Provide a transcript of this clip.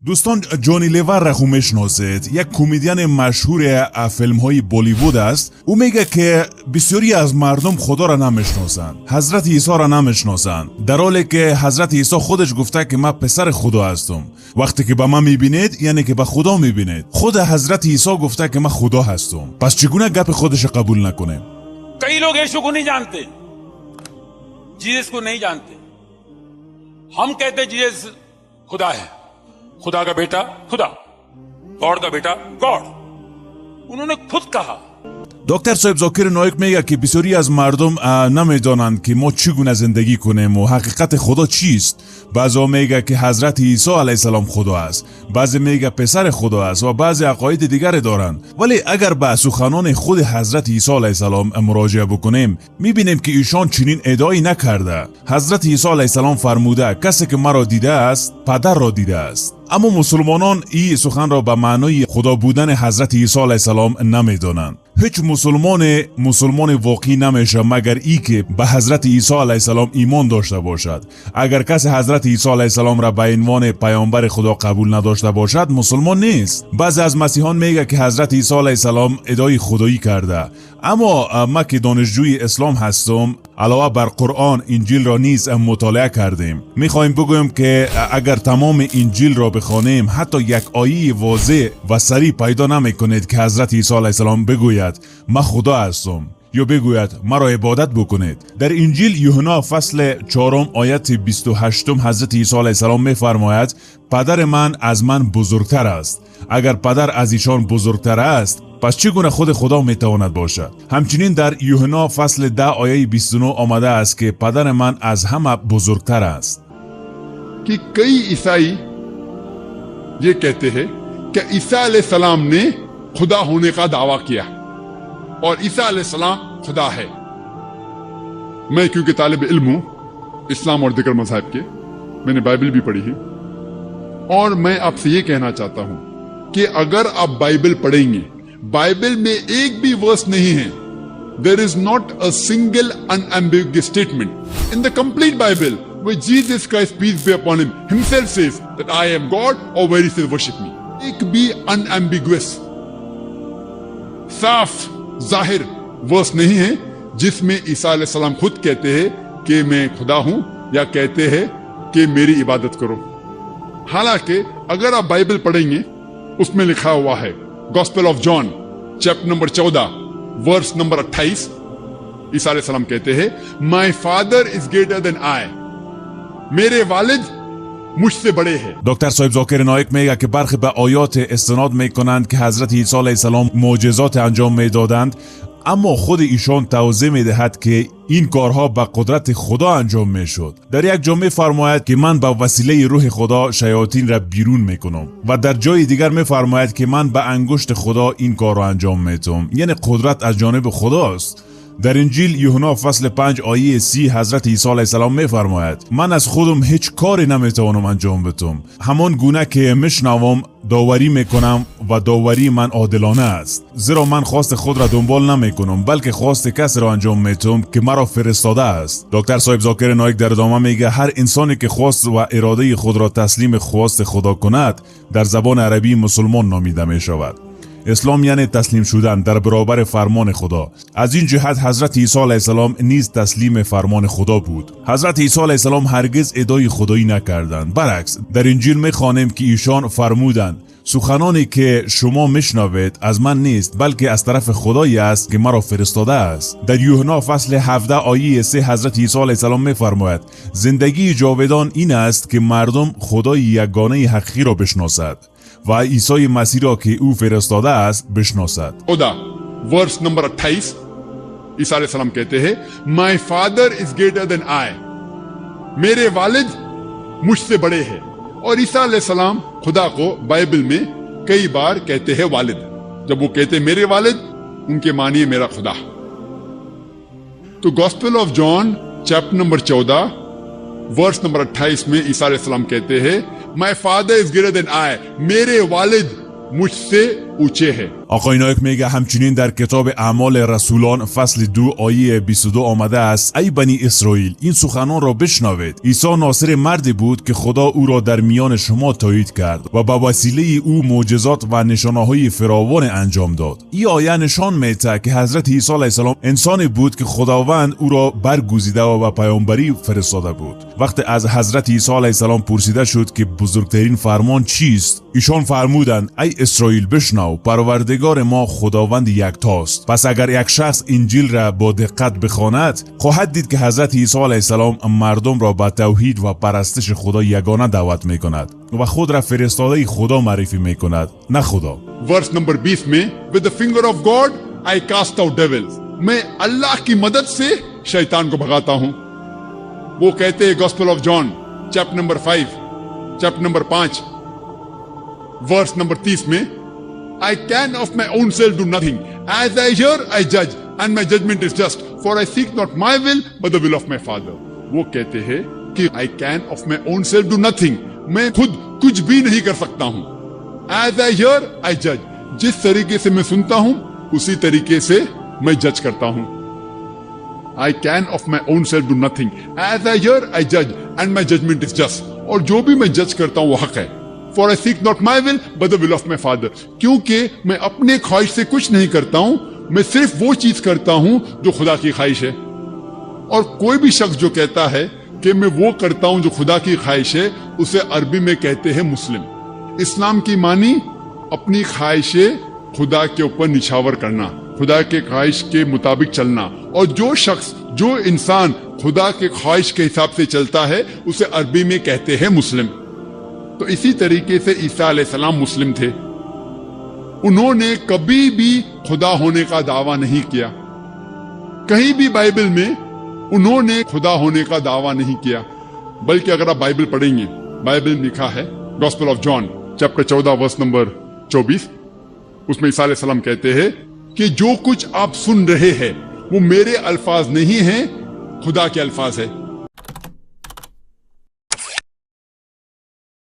دوستان، جانی لیور را خوب میشناسید. یک کمدین مشهور فیلم های بالیوود است. او میگه که بسیاری از مردم خدا را نمیشناسند، حضرت عیسی را نمیشناسند، در حالی که حضرت عیسی خودش گفته که من پسر خدا هستم. وقتی که به من میبینید یعنی که به خدا میبینید. خود حضرت عیسی گفته که من خدا هستم. پس چگونه گپ خودش قبول نکنیم؟ کئی لوگ یشوع کو نہیں جانتے، جیسس کو نہیں جانتے. ہم کہتے جیسس خدا ہے، خدا کا بیٹا خدا، گاڈ کا بیٹا گاڈ. انہوں نے خود کہا. دکتر صاحب ذاکر نایک میگه که بسیاری از مردم نمیدانند که ما چگونه زندگی کنیم و حقیقت خدا چیست. بعضی میگه که حضرت عیسی علیه السلام خدا است، بعضی میگه پسر خدا است و بعضی عقاید دیگر دارند. ولی اگر به سخنان خود حضرت عیسی علیه السلام مراجعه بکنیم میبینیم که ایشان چنین ادعایی نکرده. حضرت عیسی علیه السلام فرموده کسی که مرا دیده است پدر را دیده است. اما مسلمانان این سخن را به معنای خدا بودن حضرت عیسی علیه السلام نمیدانند. هیچ مسلمان واقعی نمیشه مگر ای که به حضرت عیسی علیه السلام ایمان داشته باشد. اگر کسی حضرت عیسی علیه السلام را به عنوان پیامبر خدا قبول نداشته باشد مسلمان نیست. بعضی از مسیحیان میگه که حضرت عیسی علیه السلام ادعای خدایی کرده. اما ما که دانشجوی اسلام هستم، علاوه بر قرآن انجیل را نیز مطالعه کردیم. میخوایم بگویم که اگر تمام انجیل را بخوانیم حتی یک آیه واضح و صریح پیدا نمیکنید که حضرت عیسی علیه السلام بگوید من خدا هستم یا بگوید مرا عبادت بکنید. در انجیل یوحنا فصل 4 آیت 28 حضرت عیسی علیه السلام میفرماید پدر من از من بزرگتر است. اگر پدر از ایشان بزرگتر است پس چگونه خود خدا میتواند باشد؟ همچنین در یوحنا فصل 10 آیه 29 آمده است که پدر من از همه بزرگتر است. کہ کئی عیسائی یہ کہتے ہیں کہ عیسیٰ علیہ السلام نے خدا ہونے کا دعویٰ کیا اور عیسیٰ علیہ السلام خدا ہے. میں کیونکہ طالب علم ہوں اسلام اور دیگر مذاہب کے، میں نے بائبل بھی پڑھی ہے، اور میں آپ سے یہ کہنا چاہتا ہوں کہ اگر آپ بائبل پڑھیں گے، بائبل میں ایک بھی ورس نہیں ہے. There is not a single unambiguous statement in the complete Bible where Jesus Christ, peace be upon him, himself says that I am God, or where he says worship me. ایک بھی unambiguous صاف ظاہر ورس نہیں ہے جس میں عیسیٰ علیہ السلام خود کہتے ہیں کہ میں خدا ہوں یا کہتے ہیں کہ میری عبادت کرو. حالانکہ اگر آپ بائبل پڑھیں گے اس میں لکھا ہوا ہے گاسپل آف جان چیپٹر نمبر 14 ورس نمبر 28 عیسیٰ علیہ السلام کہتے ہیں مائی فادر از گریٹر دین آئی، میرے والد مجھ سے بڑے ہیں. دکتر صاحب ذاکر نایک میگه که برخی به آیات استناد میکنند که حضرت عیسی علیه السلام معجزات انجام میدادند، اما خود ایشان توضیح میدهد که این کارها با قدرت خدا انجام میشد. در یک جا میفرماید که من با وسیله روح خدا شیاطین را بیرون میکنم و در جای دیگر میفرماید که من با انگشت خدا این کار را انجام میدم. یعنی قدرت از جانب خداست. در انجیل یوحنا فصل 5 آیه 30 حضرت عیسی علیه السلام میفرماید من از خودم هیچ کاری نمیتوانم انجام بدم، همان گونه که میشنوم داوری میکنم و داوری من عادلانه است، زیرا من خواست خود را دنبال نمیکنم بلکه خواست کسی را انجام میدم که مرا فرستاده است. دکتر صاحب ذاکر نایک در ادامه میگه هر انسانی که خواست و اراده خود را تسلیم خواست خدا کند در زبان عربی مسلمان نامیده میشود. اسلام یعنی تسلیم شدن در برابر فرمان خدا. از این جهت حضرت عیسی علیه السلام نیز تسلیم فرمان خدا بود. حضرت عیسی علیه السلام هرگز ادعای خدایی نکردند. برعکس در انجیل میخوانیم که ایشان فرمودند سخنانی که شما میشنوید از من نیست بلکه از طرف خدایی است که مرا فرستاده است. در یوحنا فصل 17 آیه 3 حضرت عیسی علیه السلام میفرماید زندگی جاودان این است که مردم خدای یگانه حقیقی را بشناسد و عیسی مسیح را که او فرستاده است بشناسد. خدا ورس نمبر 28 عیسیٰ علیہ السلام کہتے ہیں مائی فادر از گریٹر دین آئی، میرے والد مجھ سے بڑے ہیں. اور عیسیٰ علیہ السلام خدا کو بائبل میں کئی بار کہتے ہیں والد. جب وہ کہتے ہیں میرے والد ان کے معنی میرا خدا. تو گاسپل آف جان چیپٹر نمبر 14 ورس نمبر 28 میں عیسیٰ علیہ السلام کہتے ہیں مائی فادر از گریٹر دین آئی، میرے والد مجھ سے ऊंचे है. آقای نایک میگه همچنین در کتاب اعمال رسولان فصل 2 آیه 22 آمده است: ای بنی اسرائیل، این سخنان را بشنوید. عیسی ناصر مردی بود که خدا او را در میان شما تایید کرد و به وسیله او معجزات و نشانه‌های فراوان انجام داد. این آیه نشان میده که حضرت عیسی علیه السلام انسانی بود که خداوند او را برگزیده و به پیامبری فرستاده بود. وقتی از حضرت عیسی علیه السلام پرسیده شد که بزرگترین فرمان چیست، ایشان فرمودند: ای اسرائیل بشنو، پروردگار ما خداوند یکتاست. پس اگر یک شخص انجیل را با دقت بخواند، خواهد دید که حضرت عیسی علیه السلام مردم را به توحید و پرستش خدا یگانه دعوت میکند و خود را فرستاده خدا معرفی میکند، نه خدا. Verse number 20 में with the finger of God I cast out devils. मैं अल्लाह की मदद से शैतान को भगाता हूं. वो कहते हैं gospel of John chapter number 5 chapter number 5 verse number 30 में I can of my own self do nothing. As I hear I judge and my judgment is just, for I seek not my will but the will of my Father. वो कहते हैं कि I can of my own self do nothing. मैं खुद कुछ भी नहीं कर सकता हूं. As I hear I judge. जिस तरीके से मैं सुनता हूं उसी तरीके से मैं जज करता हूं. I can of my own self do nothing. As I hear I judge and my judgment is just. और जो भी मैं जज करता हूं वो हक है. For I seek not my will but the will of my Father. क्योंकि मैं अपने ख्वाहिश से कुछ नहीं करता हूं, मैं सिर्फ वो चीज करता हूं जो खुदा की ख्वाहिश है. और कोई भी शख्स जो कहता है कि मैं वो करता हूं जो खुदा की ख्वाहिश है, उसे अरबी में कहते हैं मुस्लिम. इस्लाम की मानी अपनी ख्वाहिशें खुदा के ऊपर निछावर करना, खुदा के ख्वाहिश के मुताबिक चलना. और जो शख्स, जो इंसान खुदा के ख्वाहिश के हिसाब से चलता है, उसे अरबी में कहते हैं मुस्लिम. तो इसी तरीके से ईसा अलैहिस्सलाम मुस्लिम थे. उन्होंने कभी भी खुदा होने का दावा नहीं किया. कहीं भी बाइबल में उन्होंने खुदा होने का दावा नहीं किया. बल्कि अगर आप बाइबल पढ़ेंगे, बाइबल में लिखा है gospel of John chapter 14 verse number 24, उसमें ईसा अलैहिस्सलाम कहते हैं कि जो कुछ आप सुन रहे हैं वो मेरे अल्फाज नहीं हैं, खुदा के अल्फाज है.